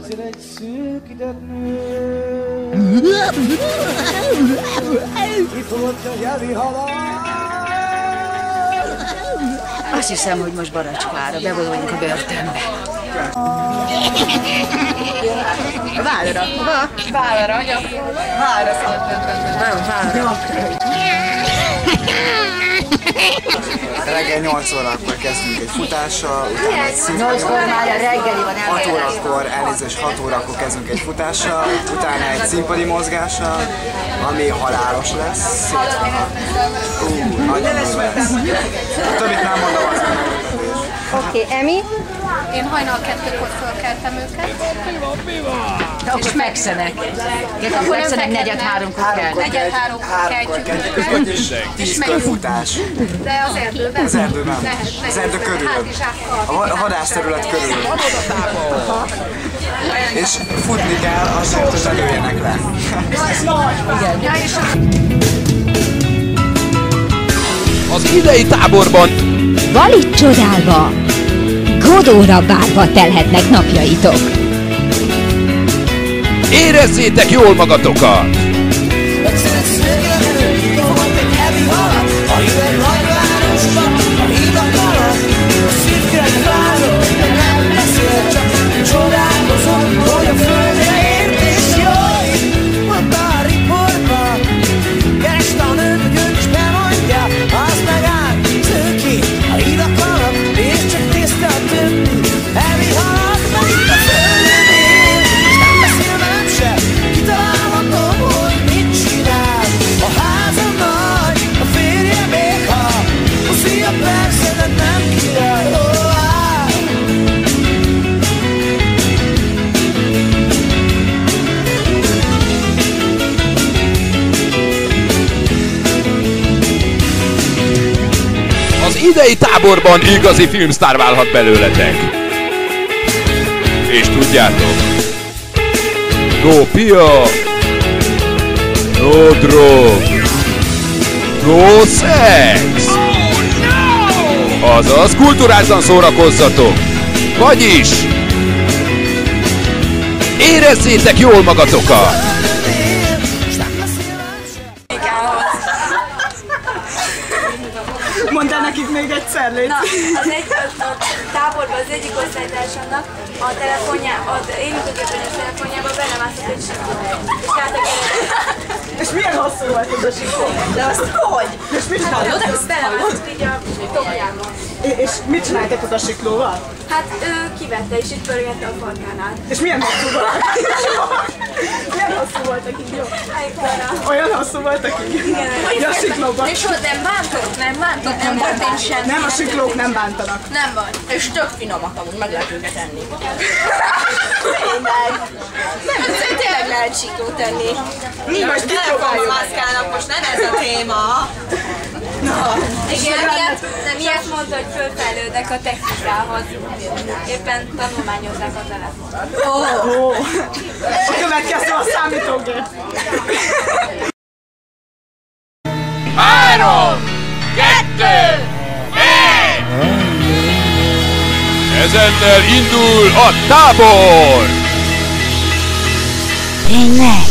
Képzel egy szűkített nő. Kifogottja nyelvi halál. Azt hiszem, hogy most Baracskára bevonulunk a börtönbe. Válra. Válra, anya. Válra Válra. Reggel 8 órakor kezdünk egy futással, utána egy szintén. 8-kor már a reggeli van 6 órakor, elnézést, 6 órakor kezdünk egy futással, utána egy színpadi mozgással, ami halálos lesz. Nagyon jó lesz. Többit nem mondom, az meglepetés. Oké, Emi? Én hajnal 2-kor fölkeltem őket. És megszenek. Akkor megszenek 4-3-kor kell. 4-3-kor keltjük őket. És 10 körfutás. De az erdőben? Az erdőben. Az erdő körül. A vadászterület körül. És futni kell azért, hogy ne lőjenek le. Az idei táborban Valit csodálva, Godóra várva telhetnek napjaitok. érezzétek jól magatokat! Az idei táborban igazi filmsztár válhat belőletek. És tudjátok, no pia, no drog, no sex. Azaz kulturáltan szórakozzatok. Vagyis érezzétek jól magatokat. Mondd el nekik még egyszer, légy. Na, a táborban az egyik osztálytársamnak a élőgépes telefonjába belemászott egy siklóhely. És láttak És milyen hosszú volt ez a sikló? de azt hogy? És mit csináltatok? Azt belemászott így a tokjában. És mit csináltatok a siklóval? Hát ő kivette és itt pörgette a farkánál. És milyen hosszú volt? Milyen hosszú voltak így, jó? Olyan hosszú voltak így? Igen. Ja, a siklóban. És ott nem bántott, nem történt semmi. Nem, a siklók nem bántanak. Nem van. És tök finomak amúgy, meg lehet őket enni. Nem, tényleg lehet siklót enni. Mi most kipróbáljuk? Mászkálnak, most nem ez a téma. Igen, miért mondta, hogy fölfejlődnek a technikához. Éppen tanulmányozzák a telefont. A következő a számítógép. 3, 2, 1! Ezennel indul a tábor! Tényleg?